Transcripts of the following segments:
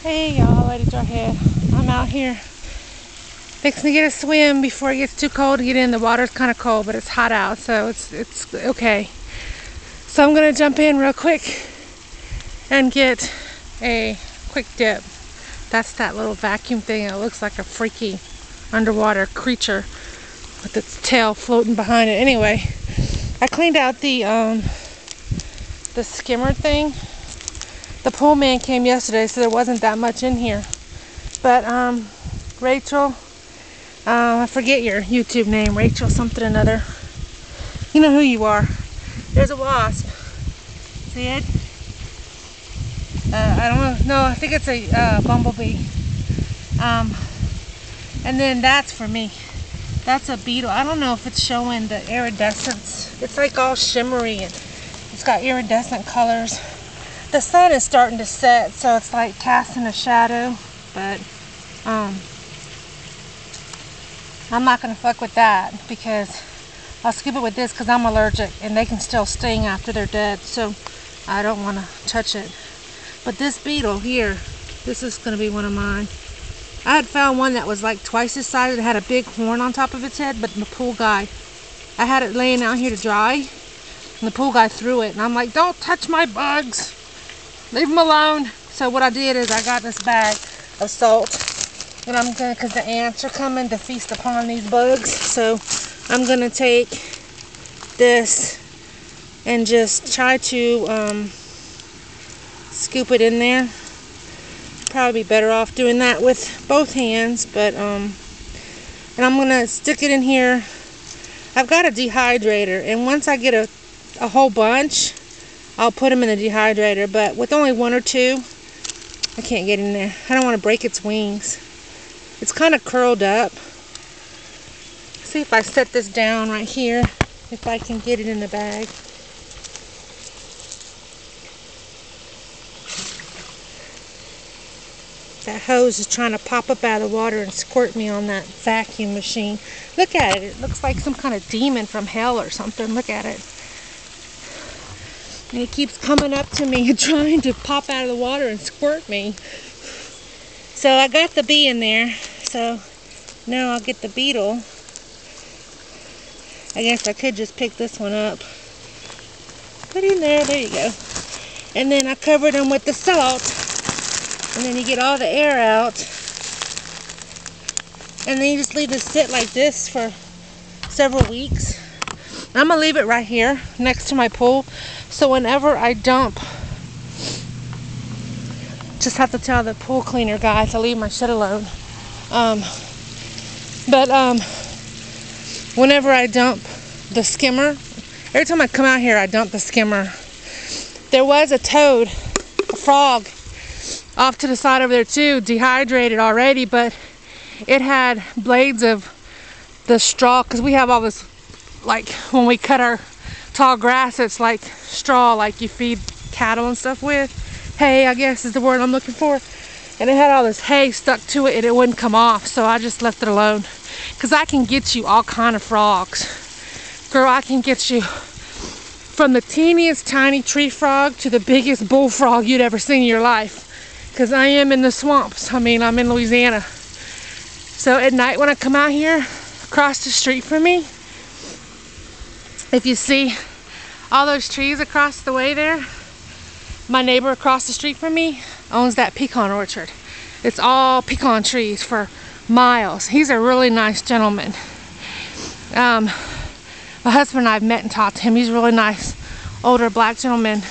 Hey y'all, Lady Jarhead. I'm out here fixing to get a swim before it gets too cold to get in. The water's kind of cold, but it's hot out, so it's okay. So I'm gonna jump in real quick and get a quick dip. That's that little vacuum thing. It looks like a freaky underwater creature with its tail floating behind it. Anyway, I cleaned out the skimmer thing. The pool man came yesterday, so there wasn't that much in here. But Rachel, I forget your YouTube name, Rachel something or another. You know who you are. There's a wasp. See it? I don't know. No, I think it's a bumblebee. And then that's for me. That's a beetle. I don't know if it's showing the iridescence. It's like all shimmery and it's got iridescent colors. The sun is starting to set, so it's like casting a shadow, but I'm not going to fuck with that because I'll skip it with this because I'm allergic and they can still sting after they're dead, so I don't want to touch it. But this beetle here, this is going to be one of mine. I had found one that was like twice this size. It had a big horn on top of its head, but the pool guy, I had it laying out here to dry, and the pool guy threw it, and I'm like, don't touch my bugs. Leave them alone. So what I did is I got this bag of salt, and I'm gonna, because the ants are coming to feast upon these bugs, so I'm gonna take this and just try to scoop it in there. Probably be better off doing that with both hands, but and I'm gonna stick it in here. I've got a dehydrator, and once I get a whole bunch, I'll put them in the dehydrator, but with only one or two, I can't get in there. I don't want to break its wings. It's kind of curled up. See if I set this down right here, if I can get it in the bag. That hose is trying to pop up out of the water and squirt me on that vacuum machine. Look at it. It looks like some kind of demon from hell or something. Look at it. And it keeps coming up to me and trying to pop out of the water and squirt me. So I got the bee in there. So now I'll get the beetle. I guess I could just pick this one up. Put it in there. There you go. And then I covered them with the salt. And then you get all the air out. And then you just leave it sit like this for several weeks. I'm going to leave it right here next to my pool. So whenever I dump, just have to tell the pool cleaner guy to leave my shit alone. Whenever I dump the skimmer, every time I come out here, I dump the skimmer. There was a toad, a frog, off to the side over there too, dehydrated already, but it had blades of the straw, because we have all this, like when we cut our tall grass, it's like straw, like you feed cattle and stuff with. Hay, I guess is the word I'm looking for. And it had all this hay stuck to it and it wouldn't come off, so I just left it alone. Because I can get you all kind of frogs. Girl, I can get you from the teeniest tiny tree frog to the biggest bullfrog you'd ever seen in your life. Because I am in the swamps. I mean, I'm in Louisiana. So at night when I come out here, across the street from me, if you see all those trees across the way there, my neighbor across the street from me owns that pecan orchard. It's all pecan trees for miles. He's a really nice gentleman. My husband and I have met and talked to him. He's a really nice older black gentleman.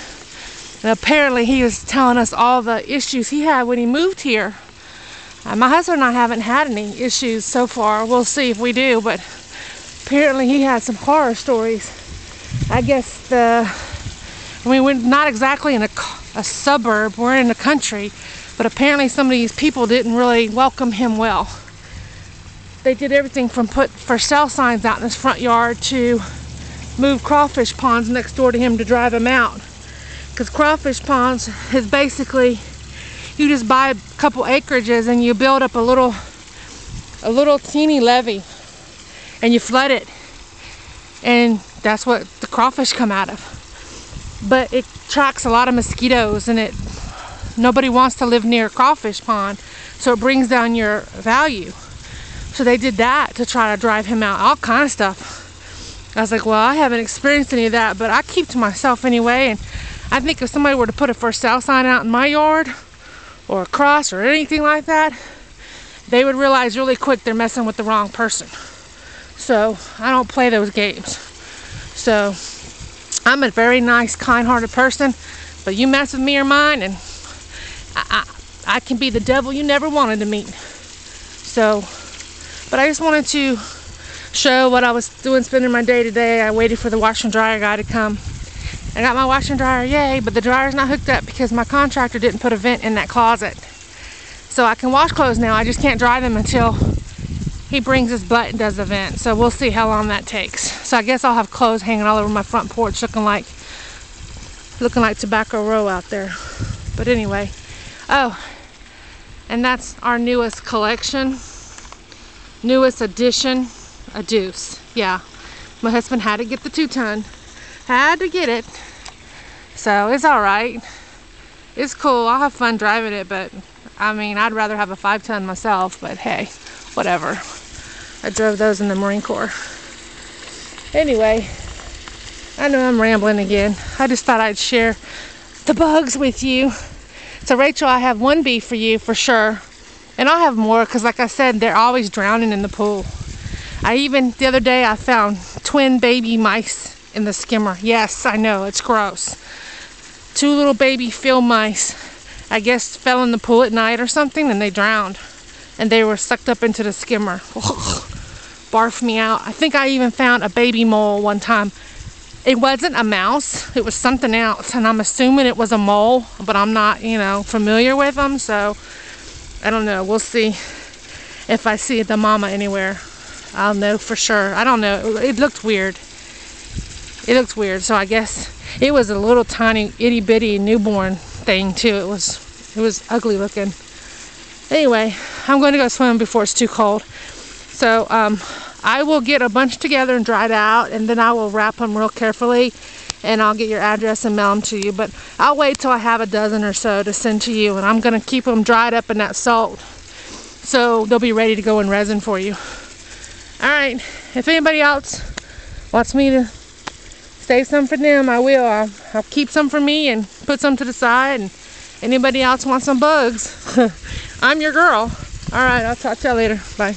And apparently he was telling us all the issues he had when he moved here. My husband and I haven't had any issues so far. We'll see if we do, but apparently he had some horror stories. I guess we're not exactly in a suburb, we're in the country, but apparently some of these people didn't really welcome him well. They did everything from put for sale signs out in his front yard to move crawfish ponds next door to him to drive him out. Because crawfish ponds is basically, you just buy a couple acreages and you build up a little teeny levee and you flood it, and that's what the crawfish come out of. But it attracts a lot of mosquitoes and it nobody wants to live near a crawfish pond, so it brings down your value. So they did that to try to drive him out, all kind of stuff. I was like, well, I haven't experienced any of that, but I keep to myself anyway. And I think if somebody were to put a for sale sign out in my yard, or a cross or anything like that, they would realize really quick they're messing with the wrong person. So I don't play those games. So I'm a very nice, kind-hearted person, but you mess with me or mine, and I can be the devil you never wanted to meet. So, but I just wanted to show what I was doing, spending my day today. I waited for the washer and dryer guy to come. I got my washer and dryer, yay, but the dryer's not hooked up because my contractor didn't put a vent in that closet. So I can wash clothes now, I just can't dry them until he brings his butt and does the vent. So we'll see how long that takes. So I guess I'll have clothes hanging all over my front porch looking like Tobacco Row out there. But anyway, oh, and that's our newest collection, newest addition, a deuce. Yeah, my husband had to get the 2-ton. Had to get it, so it's all right. It's cool. I'll have fun driving it, but I mean, I'd rather have a 5-ton myself, but hey, whatever. I drove those in the Marine Corps. Anyway, I know I'm rambling again. I just thought I'd share the bugs with you. So Rachel, I have 1 bee for you for sure, and I'll have more because like I said, they're always drowning in the pool. The other day I found twin baby mice in the skimmer. Yes, I know, it's gross. 2 little baby field mice, I guess, fell in the pool at night or something, and they drowned. And they were sucked up into the skimmer. Ugh, barfed me out. I think I even found a baby mole one time. It wasn't a mouse, it was something else, and I'm assuming it was a mole, but I'm not, familiar with them, so I don't know. We'll see if I see the mama anywhere. I'll know for sure. I don't know. It looked weird. It looked weird, so I guess it was a little tiny itty bitty newborn thing too. It was ugly looking. Anyway, I'm going to go swim before it's too cold. So I will get a bunch together and dry it out, and then I will wrap them real carefully, and I'll get your address and mail them to you. But I'll wait till I have a dozen or so to send to you, and I'm going to keep them dried up in that salt so they'll be ready to go in resin for you. All right, if anybody else wants me to save some for them, I will. I'll keep some for me and put some to the side, and anybody else wants some bugs, I'm your girl. All right, I'll talk to you later. Bye.